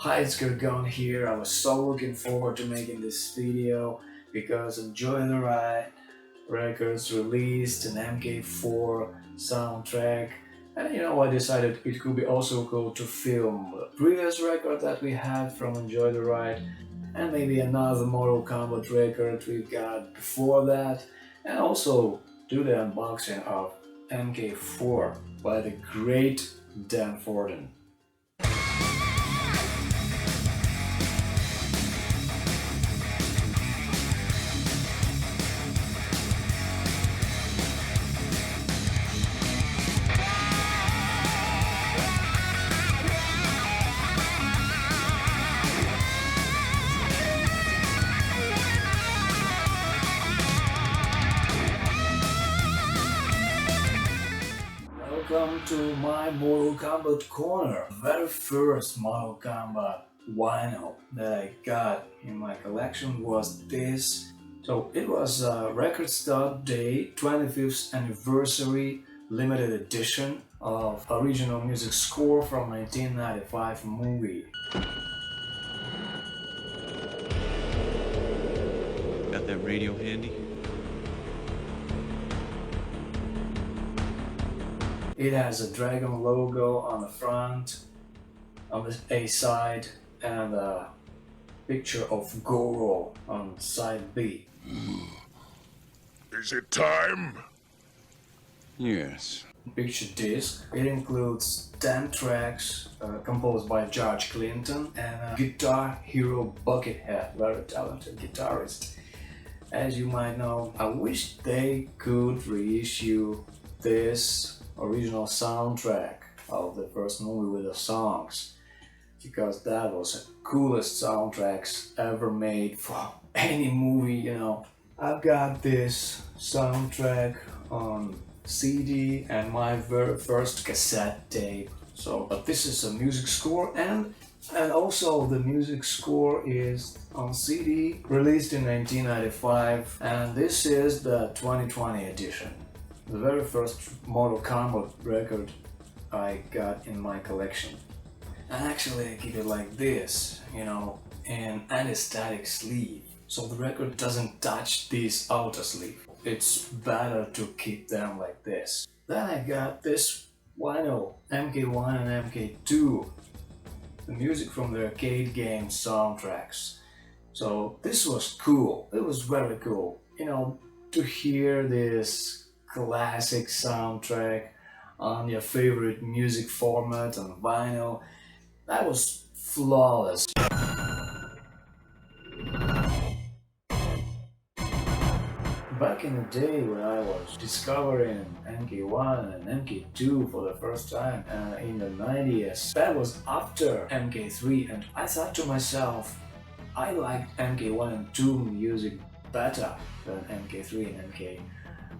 Hi, it's Gone here. I was so looking forward to making this video because Enjoy the Ride Records released an MK4 soundtrack, and I decided it could be also cool to film the previous record that we had from Enjoy the Ride and maybe another Mortal Kombat record we got before that, and also do the unboxing of MK4 by the great Dan Forden. Welcome to my Mortal Kombat corner. The very first Mortal Kombat vinyl that I got in my collection was this. So it was a recordstoreday 25th anniversary limited edition of original music score from 1995 movie. Got that radio handy? It has a dragon logo on the front, on the A side, and a picture of Goro on side B. Is it time? Yes. Picture disc. It includes 10 tracks composed by George Clinton and a Guitar Hero Buckethead, very talented guitarist. As you might know, I wish they could reissue this original soundtrack of the first movie with the songs, because that was the coolest soundtracks ever made for any movie, I've got this soundtrack on CD and my very first cassette tape. But this is a music score, and also the music score is on CD, released in 1995, and this is the 2020 edition. The very first Mortal Kombat record I got in my collection. And actually I keep it like this, in anti-static sleeve. So the record doesn't touch this outer sleeve. It's better to keep them like this. Then I got this vinyl, MK1 and MK2. The music from the arcade game soundtracks. So this was cool. It was very cool, to hear this classic soundtrack on your favorite music format on vinyl. That was flawless. Back in the day when I was discovering MK1 and MK2 for the first time in the 90s, that was after MK3, and I thought to myself, I liked MK1 and 2 music better than MK3 and MK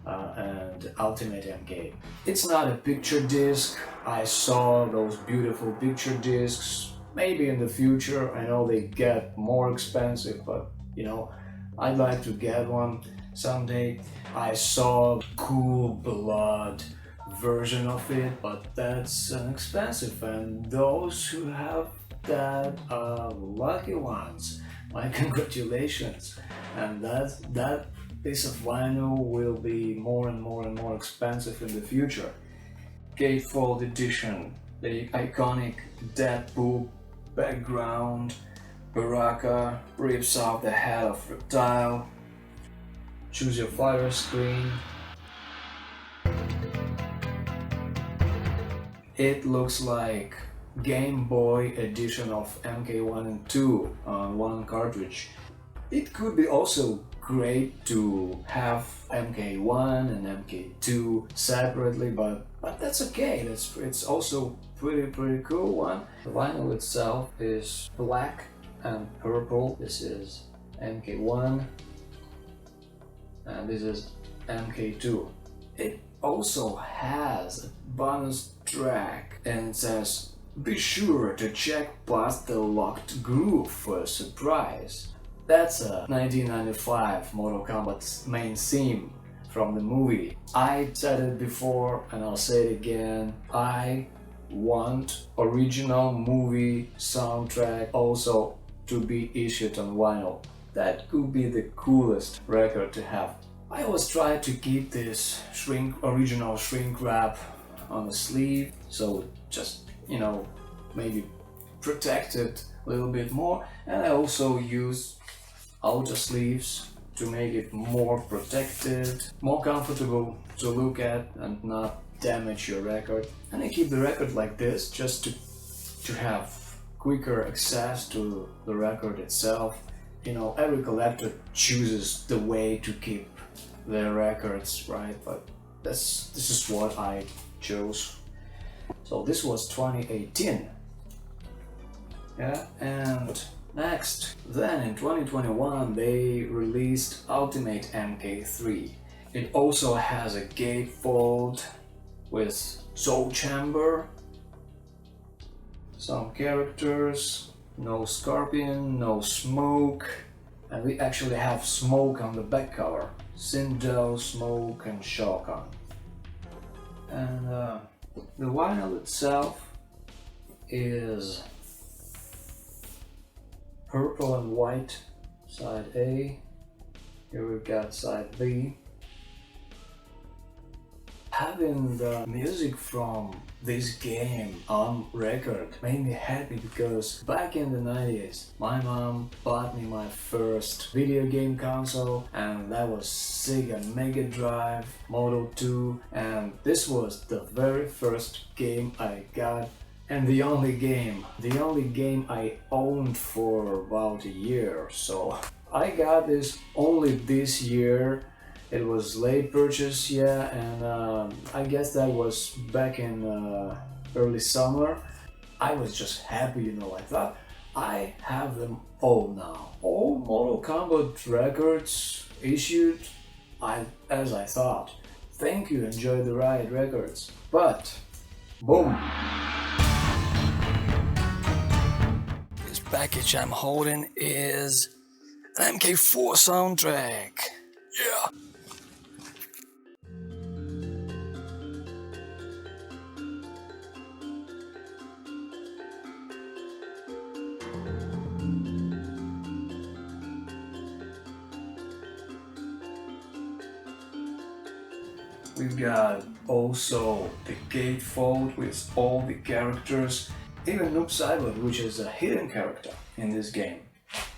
and Ultimate MK. It's not a picture disc. I saw those beautiful picture discs. Maybe in the future, I know they get more expensive, but I'd like to get one someday. I saw cool blood version of it, but that's expensive, and those who have that are lucky ones. My congratulations. And that piece of vinyl will be more and more expensive in the future. Gatefold edition, the iconic Deadpool background, Baraka rips off the head of Reptile, choose your fighter screen. It looks like Game Boy edition of MK1 and 2 on one cartridge. It could be also great to have MK1 and MK2 separately, but that's okay. It's also pretty cool one. The vinyl itself is black and purple. This is MK1 and this is MK2. It also has a bonus track and it says, "Be sure to check past the locked groove for a surprise." That's a 1995 Mortal Kombat's main theme from the movie. I said it before and I'll say it again. I want original movie soundtrack also to be issued on vinyl. That could be the coolest record to have. I always try to keep this original shrink wrap on the sleeve, so just, you know, maybe protect it a little bit more. And I also use outer sleeves to make it more protected, more comfortable to look at and not damage your record. And I keep the record like this just to have quicker access to the record itself. You know, every collector chooses the way to keep their records, right? But this is what I chose. So this was 2018. Yeah, and next, then in 2021 they released Ultimate MK3. It also has a gatefold with soul chamber, some characters, no scorpion, no smoke, and we actually have smoke on the back cover. Sindo, Smoke and Shao Kahn. And the vinyl itself is purple and white, side A. Here we've got side B. Having the music from this game on record made me happy because back in the 90s my mom bought me my first video game console, and that was Sega Mega Drive Model 2, and this was the very first game I got and the only game I owned for about a year. So I got this only this year. It was late purchase, yeah, and I guess that was back in early summer. I was just happy, you know, I thought I have them all now. All Mortal Kombat records issued as I thought. Thank you, Enjoy the Ride Records. But, boom! This package I'm holding is the MK4 soundtrack. Yeah! We've got also the gatefold with all the characters, even Noob Saibot, which is a hidden character in this game.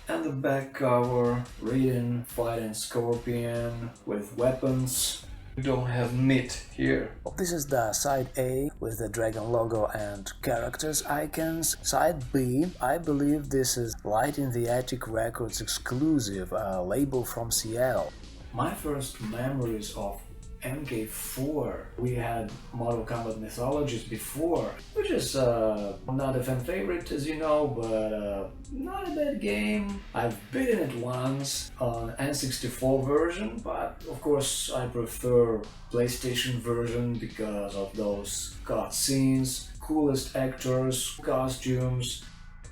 And the back cover, Raiden fighting Scorpion with weapons. We don't have meat here. This is the side A with the dragon logo and characters icons. Side B, I believe this is Light in the Attic Records exclusive, a label from Seattle. My first memories of MK4, we had Mortal Kombat Mythologies before, which is not a fan favorite, as you know, but not a bad game. I've beaten it once on N64 version, but of course I prefer PlayStation version because of those cutscenes, coolest actors, costumes.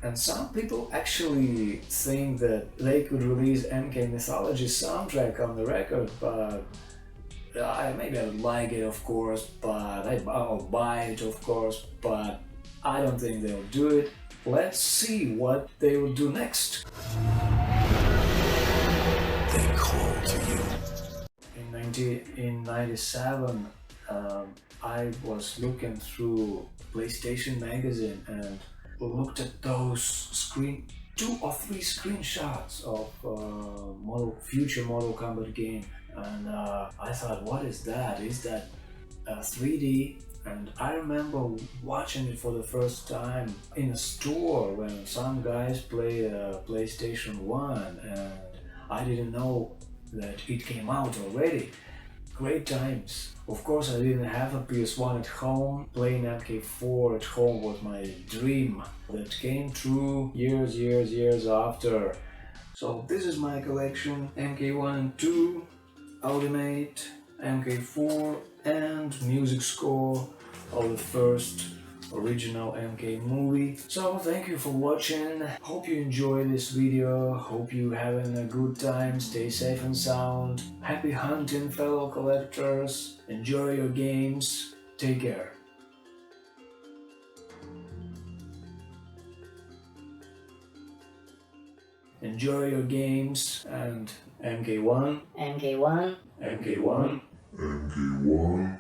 And some people actually think that they could release MK Mythology soundtrack on the record, but maybe I would like it, of course, but I'll buy it, of course, but I don't think they'll do it. Let's see what they will do next. They call to you. In 97, I was looking through PlayStation magazine and looked at those 2 or 3 screenshots of future Mortal Kombat game. And I thought, what is that? Is that 3D? And I remember watching it for the first time in a store when some guys played PlayStation 1, and I didn't know that it came out already. Great times. Of course, I didn't have a PS1 at home. Playing MK4 at home was my dream. That came true years after. So this is my collection: MK1 and 2, Ultimate, MK4, and music score of the first original MK movie. So thank you for watching. Hope you enjoyed this video. Hope you having a good time. Stay safe and sound. Happy hunting, fellow collectors. Enjoy your games. Take care. Enjoy your games and MK1, MK1, MK1, MK1